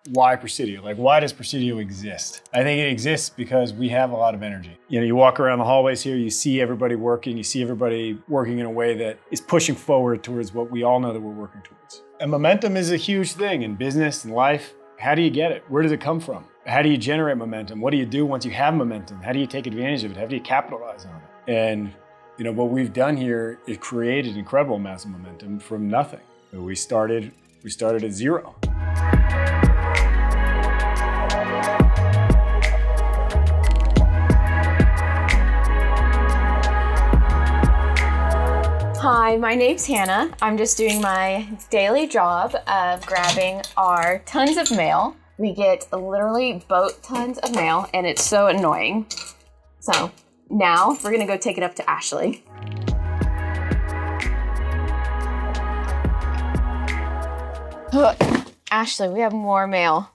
why Presidio? Like, why does Presidio exist? I think it exists because we have a lot of energy. You know, you walk around the hallways here, you see everybody working in a way that is pushing forward towards what we all know that we're working towards. And momentum is a huge thing in business and life. How do you get it? Where does it come from? How do you generate momentum? What do you do once you have momentum? How do you take advantage of it? How do you capitalize on it? And you know, what we've done here is created incredible amounts of momentum from nothing. We started at zero. Hi, my name's Hannah. I'm just doing my daily job of grabbing our tons of mail. We get literally boat tons of mail, and it's so annoying. So now we're gonna go take it up to Ashley. Ashley, we have more mail.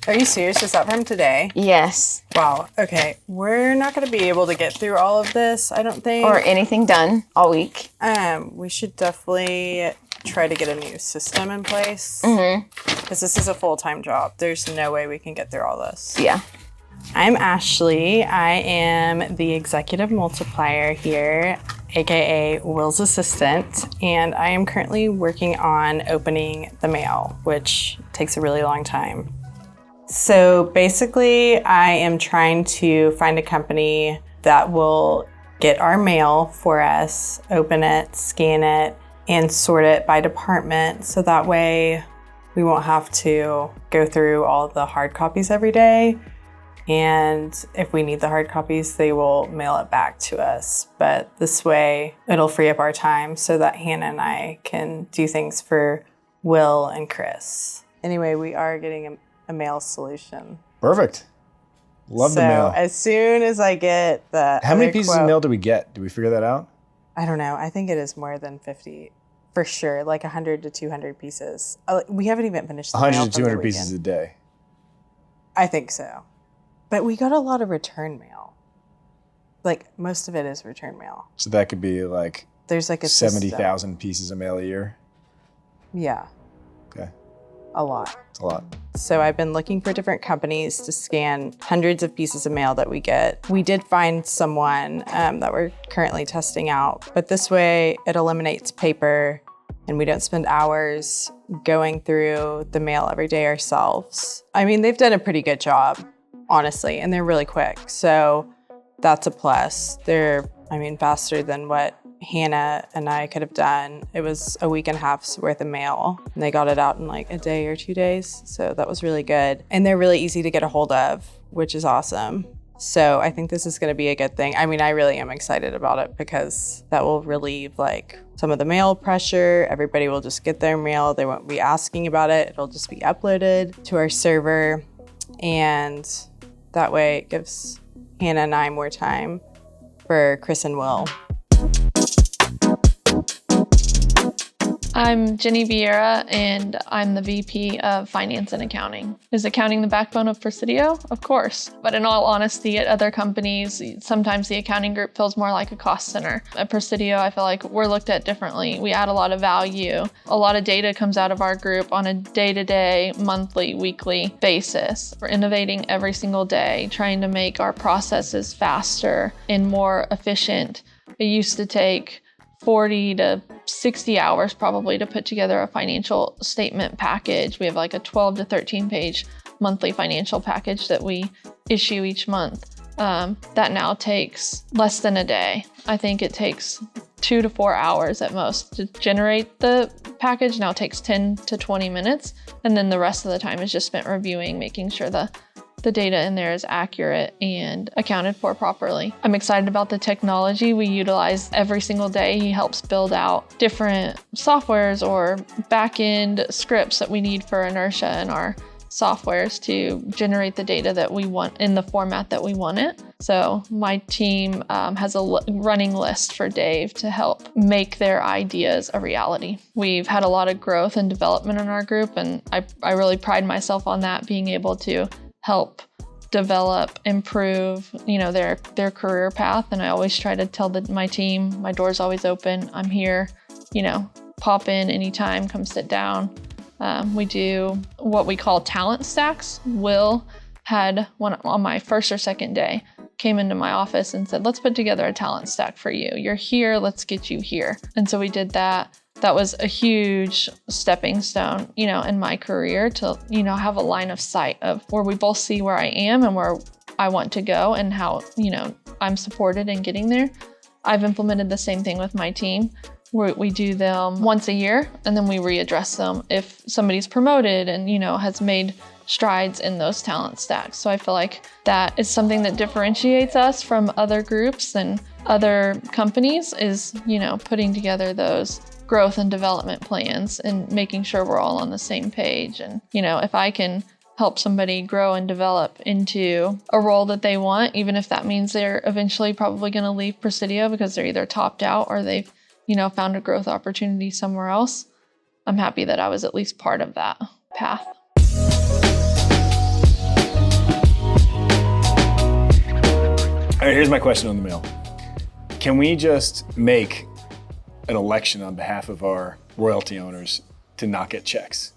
Are you serious? Is that from today? Yes. Wow. Okay. We're not going to be able to get through all of this, I don't think. Or anything done all week. We should definitely try to get a new system in place. Because this is a full-time job. There's no way we can get through all this. Yeah. I'm Ashley. I am the executive multiplier here, aka Will's assistant, and I am currently working on opening the mail, which takes a really long time. So basically, I am trying to find a company that will get our mail for us, open it, scan it, and sort it by department, so that way we won't have to go through all the hard copies every day. And if we need the hard copies, they will mail it back to us. But this way, it'll free up our time so that Hannah and I can do things for Will and Chris. Anyway, we are getting a mail solution. Perfect. Love the mail. So as soon as I get the How many pieces of mail do we get? Do we figure that out? I don't know. I think it is more than 50. For sure, like 100 to 200 pieces. We haven't even finished the 100 mail to 200 pieces a day. I think so. But we got a lot of return mail. Like, most of it is return mail. So that could be like there's like a 70,000 pieces of mail a year? Yeah. Okay. A lot. It's a lot. So I've been looking for different companies to scan hundreds of pieces of mail that we get. We did find someone that we're currently testing out, but this way it eliminates paper and we don't spend hours going through the mail every day ourselves. I mean, they've done a pretty good job, honestly, and they're really quick. So that's a plus. They're, faster than what Hannah and I could have done. It was a week and a half's worth of mail, and they got it out in like a day or 2 days. So that was really good. And they're really easy to get a hold of, which is awesome. So I think this is going to be a good thing. I really am excited about it because that will relieve like some of the mail pressure. Everybody will just get their mail. They won't be asking about it. It'll just be uploaded to our server. And that way it gives Hannah and I more time for Chris and Will. I'm Ginnie Vierra, and I'm the VP of Finance and Accounting. Is accounting the backbone of Presidio? Of course. But in all honesty, at other companies, sometimes the accounting group feels more like a cost center. At Presidio, I feel like we're looked at differently. We add a lot of value. A lot of data comes out of our group on a day-to-day, monthly, weekly basis. We're innovating every single day, trying to make our processes faster and more efficient. It used to take 40 to 60 hours probably to put together a financial statement package. We have like a 12 to 13 page monthly financial package that we issue each month. That now takes less than a day. I think it takes 2 to 4 hours at most to generate the package. Now it takes 10 to 20 minutes. And then the rest of the time is just spent reviewing, making sure the data in there is accurate and accounted for properly. I'm excited about the technology we utilize every single day. He helps build out different softwares or back-end scripts that we need for inertia in our softwares to generate the data that we want in the format that we want it. So my team has a running list for Dave to help make their ideas a reality. We've had a lot of growth and development in our group, and I really pride myself on that, being able to help develop, improve, their career path. And I always try to tell my team, my door's always open. I'm here, pop in anytime, come sit down. We do what we call talent stacks. Will had one on my first or second day, came into my office and said, let's put together a talent stack for you. You're here, let's get you here. And so we did that. That was a huge stepping stone, in my career to, have a line of sight of where we both see where I am and where I want to go and how, I'm supported in getting there. I've implemented the same thing with my team, where we do them once a year and then we readdress them if somebody's promoted and, has made strides in those talent stacks. So I feel like that is something that differentiates us from other groups and other companies is, putting together those growth and development plans and making sure we're all on the same page. And, if I can help somebody grow and develop into a role that they want, even if that means they're eventually probably going to leave Presidio because they're either topped out or they've, found a growth opportunity somewhere else, I'm happy that I was at least part of that path. All right, here's my question on the mail. Can we just make an election on behalf of our royalty owners to not get checks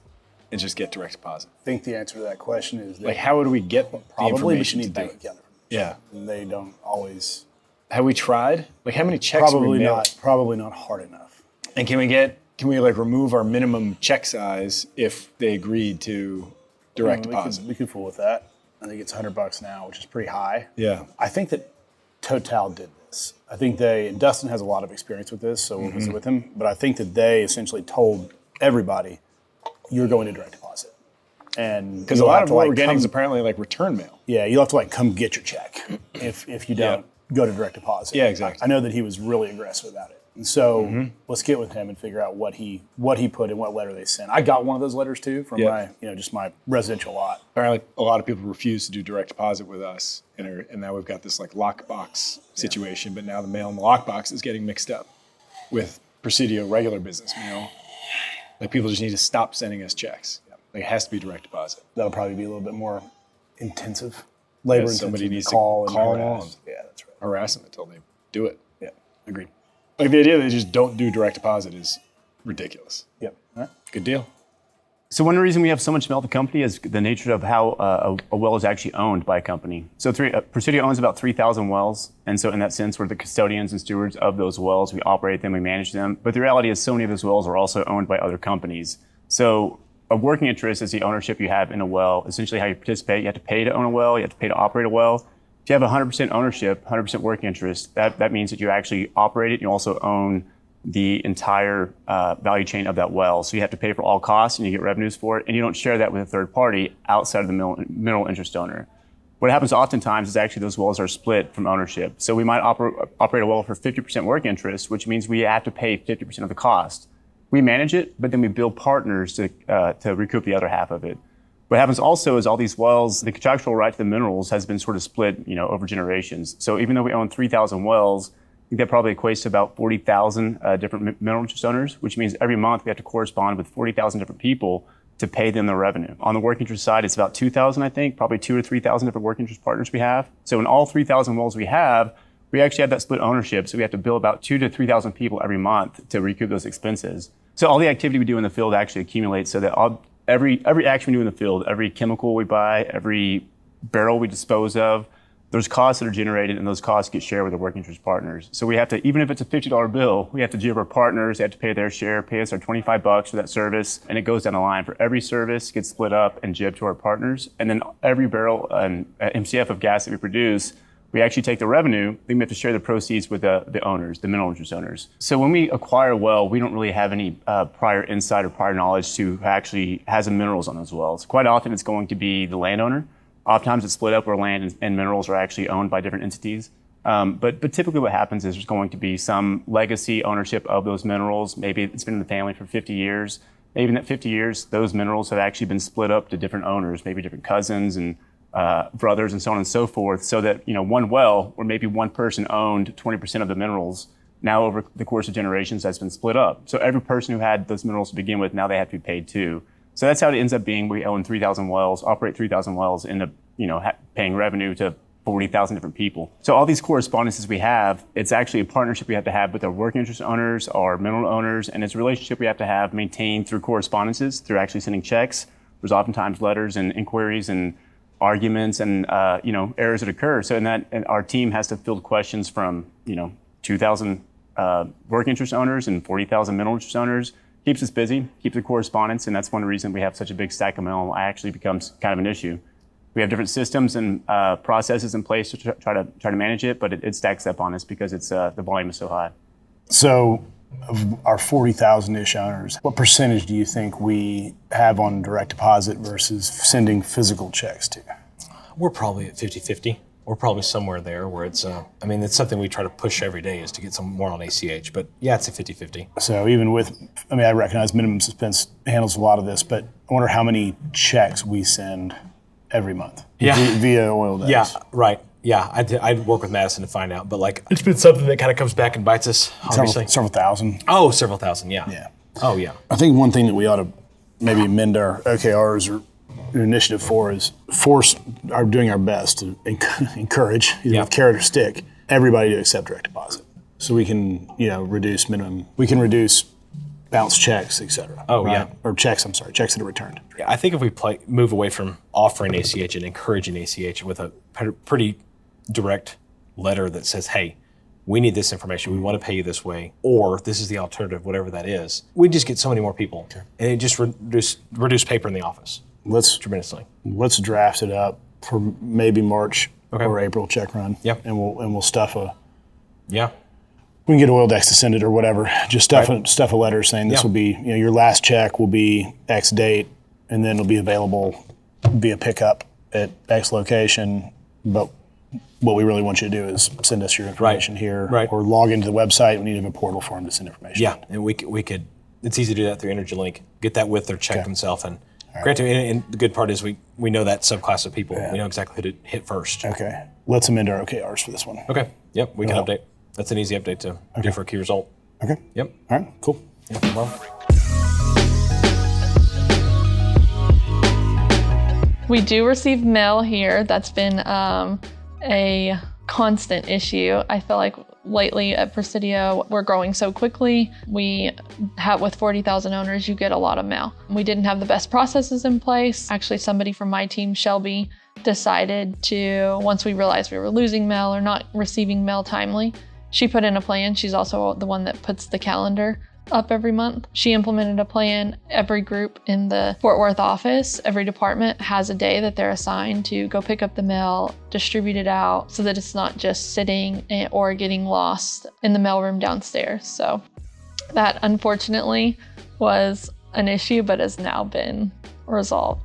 and just get direct deposit? I think the answer to that question is like, how would we get the probably information need to do bank it? account information. Yeah. And they don't always. Have we tried? Like, how many checks are we mailing? Probably not hard enough. And can we like remove our minimum check size if they agreed to direct deposit? We could fool with that. I think it's $100 now, which is pretty high. Yeah. I think that Total did this. I think and Dustin has a lot of experience with this, so we'll visit with him. But I think that they essentially told everybody, you're going to direct deposit. And because a lot of what we're getting is apparently like return mail. Yeah, you'll have to like come get your check if you don't go to direct deposit. Yeah, exactly. I know that he was really aggressive about it. And so let's get with him and figure out what he put in what letter they sent. I got one of those letters too from my just my residential lot. Apparently, a lot of people refuse to do direct deposit with us, and now we've got this like lockbox situation. But now the mail in the lockbox is getting mixed up with Presidio regular business mail. Like people just need to stop sending us checks. Like it has to be direct deposit. That'll probably be a little bit more intensive, labor intensive. Somebody needs to call them. Yeah, that's right. Harass them until they do it. Yeah, agreed. Like the idea that they just don't do direct deposit is ridiculous. Yep. All right. Good deal. So one reason we have so much mail at the company is the nature of how a well is actually owned by a company. So Presidio owns about 3,000 wells. And so in that sense, we're the custodians and stewards of those wells. We operate them, we manage them. But the reality is so many of those wells are also owned by other companies. So a working interest is the ownership you have in a well, essentially how you participate. You have to pay to own a well, you have to pay to operate a well. If you have 100% ownership, 100% working interest, that means that you actually operate it and you also own the entire value chain of that well. So you have to pay for all costs and you get revenues for it, and you don't share that with a third party outside of the mineral interest owner. What happens oftentimes is actually those wells are split from ownership. So we might operate a well for 50% working interest, which means we have to pay 50% of the cost. We manage it, but then we build partners to recoup the other half of it. What happens also is all these wells, the contractual right to the minerals has been sort of split, over generations. So even though we own 3,000 wells, I think that probably equates to about 40,000 different mineral interest owners, which means every month we have to correspond with 40,000 different people to pay them their revenue. On the working interest side, it's about 2,000, I think, probably 2,000 or 3,000 different working interest partners we have. So in all 3,000 wells we actually have that split ownership. So we have to bill about 2,000 to 3,000 people every month to recoup those expenses. So all the activity we do in the field actually accumulates so that every action we do in the field, every chemical we buy, every barrel we dispose of, there's costs that are generated and those costs get shared with the working interest partners. So we have to, even if it's a $50 bill, we have to give our partners, they have to pay their share, pay us our $25 for that service, and it goes down the line. For every service gets split up and jibbed to our partners. And then every barrel and MCF of gas that we produce, we actually take the revenue, then we have to share the proceeds with the owners, the mineral interest owners. So when we acquire a well, we don't really have any prior insight or prior knowledge to who actually has the minerals on those wells. Quite often it's going to be the landowner. Oftentimes it's split up where land and minerals are actually owned by different entities. But typically what happens is there's going to be some legacy ownership of those minerals. Maybe it's been in the family for 50 years. Maybe in that 50 years, those minerals have actually been split up to different owners, maybe different cousins and brothers and so on and so forth, so that one well or maybe one person owned 20% of the minerals. Now over the course of generations, that's been split up. So every person who had those minerals to begin with, now they have to be paid too. So that's how it ends up being. We own 3,000 wells, operate 3,000 wells, end up paying revenue to 40,000 different people. So all these correspondences we have, it's actually a partnership we have to have with our working interest owners, our mineral owners, and it's a relationship we have to have maintained through correspondences, through actually sending checks. There's oftentimes letters and inquiries and arguments and errors that occur. So and our team has to field questions from 2,000 working interest owners and 40,000 mineral interest owners. Keeps us busy, keeps the correspondence, and that's one reason we have such a big stack of mail. It actually becomes kind of an issue. We have different systems and processes in place to try to manage it, but it stacks up on us because it's the volume is so high. So, of our 40,000-ish owners, what percentage do you think we have on direct deposit versus sending physical checks to? We're probably at 50-50. We're probably somewhere there where it's, it's something we try to push every day is to get some more on ACH, but yeah, it's a 50-50. So even with, I recognize minimum suspense handles a lot of this, but I wonder how many checks we send every month via oil days. Yeah, right. Yeah, I'd work with Madison to find out, but it's been something that kind of comes back and bites us, obviously. Several thousand. Oh, several thousand, yeah. Yeah. Oh, yeah. I think one thing that we ought to maybe amend our OKRs or initiative for is doing our best to encourage, either with carrot or stick, everybody to accept direct deposit. So we can, reduce bounce checks, et cetera. Oh, right? yeah. Or checks that are returned. Yeah, I think if we move away from offering ACH and encouraging ACH with a pretty direct letter that says, hey, we need this information, we want to pay you this way, or this is the alternative, whatever that is, we just get so many more people. Okay. And it just reduce paper in the office. Tremendously. Let's draft it up for maybe March or April check run. Yep. And we'll stuff a. Yeah. We can get Oildex to send it or whatever. Just stuff a letter saying this will be, your last check will be X date, and then it'll be available via pickup at X location. But what we really want you to do is send us your information here, or log into the website. We need a portal for them to send information. Yeah, and we could. It's easy to do that through EnergyLink. Get that with their check themselves, and granted, and the good part is we know that subclass of people. Yeah. We know exactly who to hit first. Okay, let's amend our OKRs for this one. Okay. Yep, we can update. That's an easy update to do for a key result. Okay. Yep. All right. Cool. Yeah, well. We do receive mail here. That's been a constant issue. I feel like lately at Presidio, we're growing so quickly. We have, with 40,000 owners, you get a lot of mail. We didn't have the best processes in place. Actually, somebody from my team, Shelby, decided to, once we realized we were losing mail or not receiving mail timely, she put in a plan. She's also the one that puts the calendar up every month. She implemented a plan. Every group in the Fort Worth office, every department has a day that they're assigned to go pick up the mail, distribute it out so that it's not just sitting or getting lost in the mailroom downstairs. So that unfortunately was an issue, but has now been resolved.